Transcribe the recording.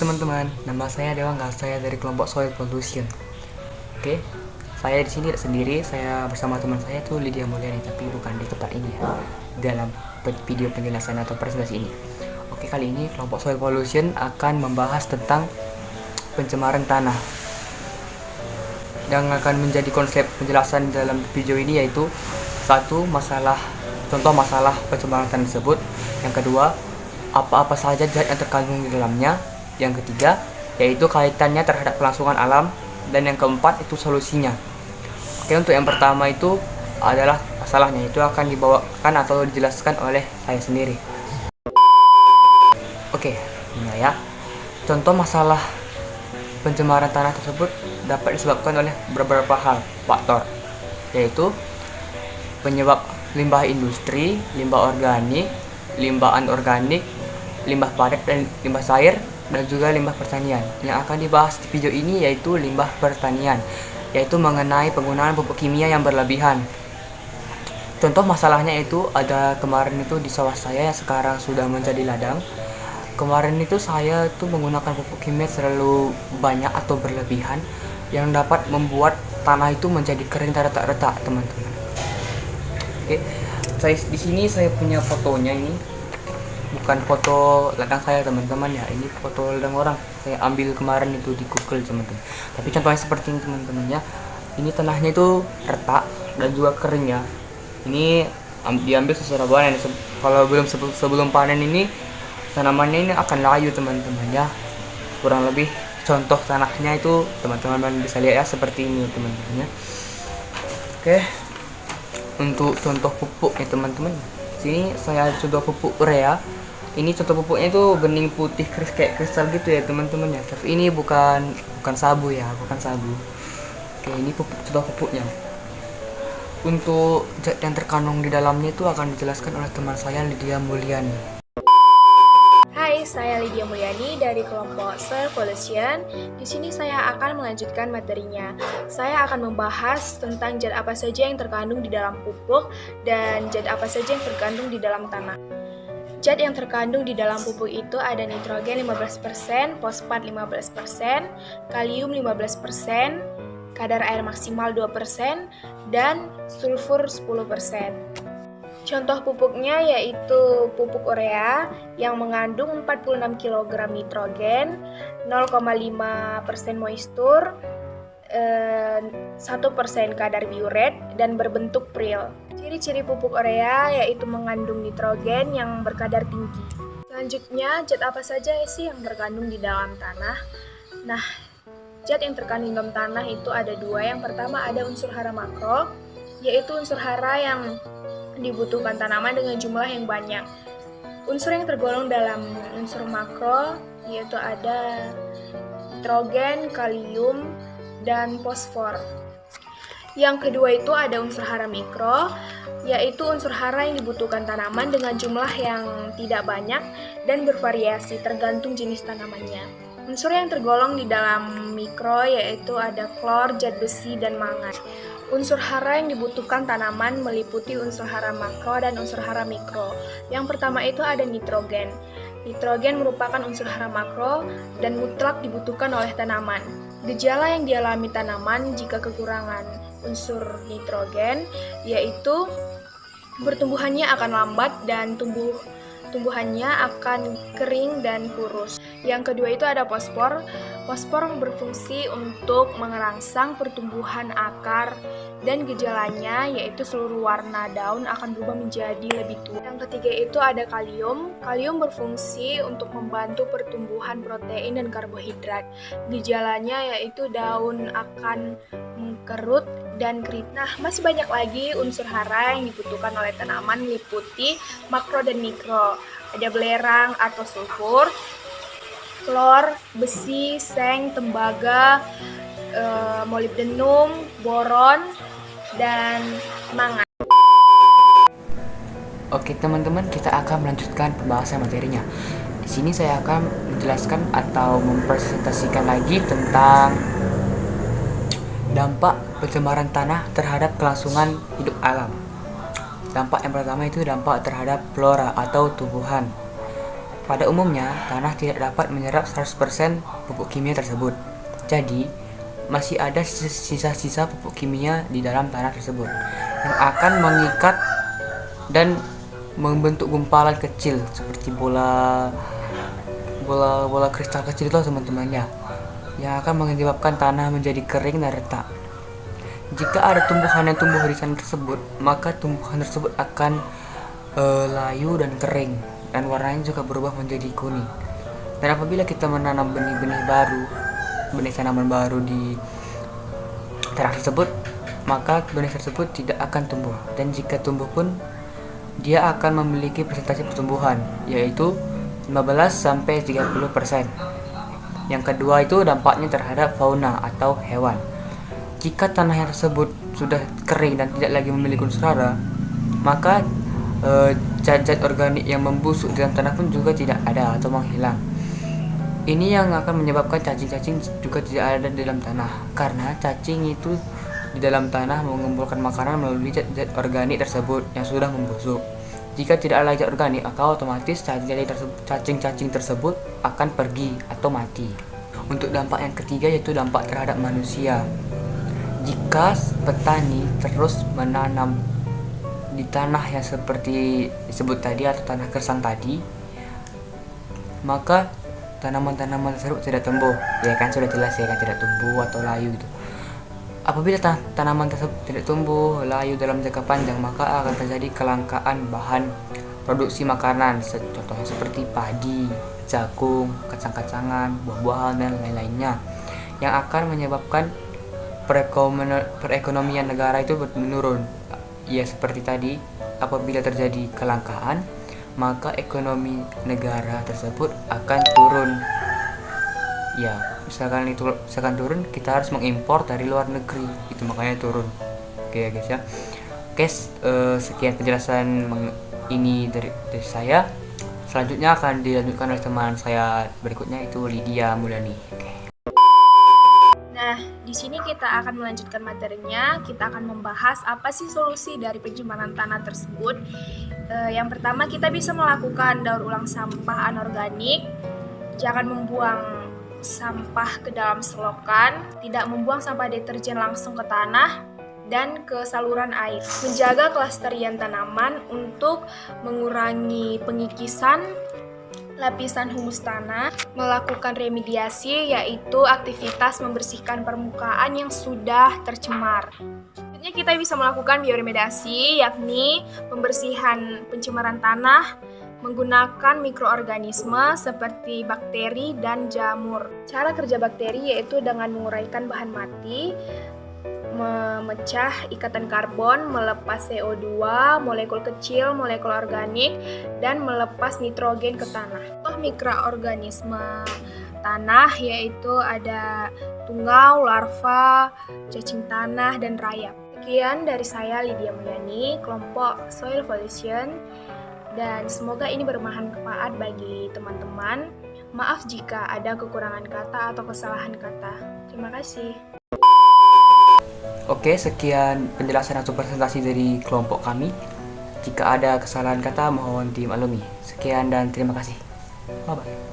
teman-teman, nama saya Dewangga, saya dari kelompok Soil Pollution. Oke, saya di sini tidak sendiri, saya bersama teman saya tuh Lydia Mulyani, tapi bukan di tempat ini ya, dalam video penjelasan atau presentasi ini. Oke, kali ini kelompok Soil Pollution akan membahas tentang pencemaran tanah. Yang akan menjadi konsep penjelasan dalam video ini yaitu satu, contoh masalah pencemaran tanah tersebut. Yang kedua, apa-apa saja zat yang terkandung di dalamnya. Yang ketiga, yaitu kaitannya terhadap kelangsungan alam. Dan yang keempat, itu solusinya. Oke, untuk yang pertama itu adalah masalahnya, itu akan dibawakan atau dijelaskan oleh saya sendiri. Oke, ini ya. Contoh masalah pencemaran tanah tersebut dapat disebabkan oleh beberapa faktor, yaitu penyebab limbah industri, limbah organik, limbah anorganik, limbah padat dan limbah cair, dan juga limbah pertanian. Yang akan dibahas di video ini yaitu limbah pertanian, yaitu mengenai penggunaan pupuk kimia yang berlebihan. Contoh masalahnya itu ada kemarin itu di sawah saya yang sekarang sudah menjadi ladang. Kemarin itu saya tuh menggunakan pupuk kimia terlalu banyak atau berlebihan yang dapat membuat tanah itu menjadi kering dan retak-retak, teman-teman. Oke, di sini saya punya fotonya ini. Bukan foto ladang saya, teman-teman ya, ini foto ladang orang. Saya ambil kemarin itu di Google, teman-teman. Tapi contohnya seperti ini, teman-teman ya. Ini tanahnya itu retak dan juga kering ya. Ini diambil secara panen. Kalau sebelum panen ini tanamannya ini akan layu, teman-teman ya. Kurang lebih contoh tanahnya itu teman-teman bisa lihat ya, seperti ini teman-teman ya. Oke, untuk contoh pupuk ya teman-teman, sini saya contoh pupuk urea. Ini contoh pupuknya itu bening putih kayak kristal gitu ya teman-teman ya. Tapi ini bukan sabu ya, bukan sabu. Oke, ini contoh pupuknya. Untuk zat yang terkandung di dalamnya itu akan dijelaskan oleh teman saya Lydia Mulyani. Hai, saya Lydia Mulyani dari kelompok Soil Pollution. Di sini saya akan melanjutkan materinya. Saya akan membahas tentang zat apa saja yang terkandung di dalam pupuk dan zat apa saja yang terkandung di dalam tanah. Zat yang terkandung di dalam pupuk itu ada nitrogen 15%, fosfat 15%, kalium 15%, kadar air maksimal 2%, dan sulfur 10%. Contoh pupuknya yaitu pupuk urea yang mengandung 46 kg nitrogen, 0,5% moistur, 1% kadar biuret, dan berbentuk pril. Ciri-ciri pupuk urea yaitu mengandung nitrogen yang berkadar tinggi. Selanjutnya, zat apa saja sih yang terkandung di dalam tanah? Nah, zat yang terkandung dalam tanah itu ada dua. Yang pertama ada unsur hara makro, yaitu unsur hara yang dibutuhkan tanaman dengan jumlah yang banyak. Unsur yang tergolong dalam unsur makro yaitu ada nitrogen, kalium, dan fosfor. Yang kedua itu ada unsur hara mikro, yaitu unsur hara yang dibutuhkan tanaman dengan jumlah yang tidak banyak dan bervariasi tergantung jenis tanamannya. Unsur yang tergolong di dalam mikro yaitu ada klor, zat besi, dan mangan. Unsur hara yang dibutuhkan tanaman meliputi unsur hara makro dan unsur hara mikro. Yang pertama itu ada nitrogen. Nitrogen merupakan unsur hara makro dan mutlak dibutuhkan oleh tanaman. Gejala yang dialami tanaman jika kekurangan unsur nitrogen yaitu pertumbuhannya akan lambat dan tumbuhannya akan kering dan kurus. Yang kedua itu ada fosfor. Fosfor berfungsi untuk merangsang pertumbuhan akar dan gejalanya yaitu seluruh warna daun akan berubah menjadi lebih tua. Yang ketiga itu ada kalium. Kalium berfungsi untuk membantu pertumbuhan protein dan karbohidrat. Gejalanya yaitu daun akan mengkerut dan kering. Nah, masih banyak lagi unsur hara yang dibutuhkan oleh tanaman meliputi makro dan mikro. Ada belerang atau sulfur, klor, besi, seng, tembaga, molibdenum, boron, dan mangan. Oke teman-teman, kita akan melanjutkan pembahasan materinya. Di sini saya akan menjelaskan atau mempresentasikan lagi tentang dampak pencemaran tanah terhadap kelangsungan hidup alam. Dampak yang pertama itu dampak terhadap flora atau tumbuhan. Pada umumnya, tanah tidak dapat menyerap 100% pupuk kimia tersebut. Jadi, masih ada sisa-sisa pupuk kimia di dalam tanah tersebut yang akan mengikat dan membentuk gumpalan kecil seperti bola kristal kecil itu teman-temannya, yang akan menyebabkan tanah menjadi kering dan retak. Jika ada tumbuhan yang tumbuh di tanah tersebut, maka tumbuhan tersebut akan layu dan kering, dan warnanya juga berubah menjadi kuning. Dan apabila kita menanam benih-benih baru, benih tanaman baru di tanah tersebut, maka benih tersebut tidak akan tumbuh. Dan jika tumbuh pun, dia akan memiliki persentase pertumbuhan, yaitu 15-30%. Yang kedua itu dampaknya terhadap fauna atau hewan. Jika tanah yang tersebut sudah kering dan tidak lagi memiliki unsur hara, maka zat-zat organik yang membusuk dalam tanah pun juga tidak ada atau menghilang. Ini yang akan menyebabkan cacing-cacing juga tidak ada di dalam tanah, karena cacing itu di dalam tanah mengumpulkan makanan melalui zat-zat organik tersebut yang sudah membusuk. Jika tidak ada zat organik, maka otomatis cacing-cacing tersebut akan pergi atau mati. Untuk dampak yang ketiga yaitu dampak terhadap manusia. Jika petani terus menanam di tanah yang seperti disebut tadi atau tanah gersang tadi, maka tanaman-tanaman tersebut tidak tumbuh. Ya kan, sudah jelas ya kan, tidak tumbuh atau layu gitu. Apabila tanaman tersebut tidak tumbuh layu dalam jangka panjang, maka akan terjadi kelangkaan bahan produksi makanan, contohnya seperti padi, jagung, kacang-kacangan, buah-buahan, dan lain-lainnya, yang akan menyebabkan perekonomian negara itu menurun. Ya seperti tadi, apabila terjadi kelangkaan, maka ekonomi negara tersebut akan turun. Ya, misalkan turun, kita harus mengimpor dari luar negeri, itu makanya turun. Oke ya guys ya. Oke, sekian penjelasan ini dari saya. Selanjutnya akan dilanjutkan oleh teman saya berikutnya, itu Lydia Mulani. Oke. Nah, di sini kita akan melanjutkan materinya. Kita akan membahas apa sih solusi dari pencemaran tanah tersebut. Yang pertama, kita bisa melakukan daur ulang sampah anorganik. Jangan membuang sampah ke dalam selokan, tidak membuang sampah deterjen langsung ke tanah dan ke saluran air. Menjaga kelestarian tanaman untuk mengurangi pengikisan lapisan humus tanah, melakukan remediasi yaitu aktivitas membersihkan permukaan yang sudah tercemar. Selanjutnya kita bisa melakukan bioremediasi, yakni pembersihan pencemaran tanah menggunakan mikroorganisme seperti bakteri dan jamur. Cara kerja bakteri yaitu dengan menguraikan bahan mati, memecah ikatan karbon, melepas CO2, molekul kecil, molekul organik, dan melepas nitrogen ke tanah. Contoh mikroorganisme tanah yaitu ada tungau, larva, cacing tanah, dan rayap. Sekian dari saya, Lydia Mulani, kelompok Soil Evolution, dan semoga ini bermanfaat bagi teman-teman. Maaf jika ada kekurangan kata atau kesalahan kata. Terima kasih. Oke, sekian penjelasan atau presentasi dari kelompok kami. Jika ada kesalahan kata, mohon dimaklumi. Sekian dan terima kasih. Bye-bye.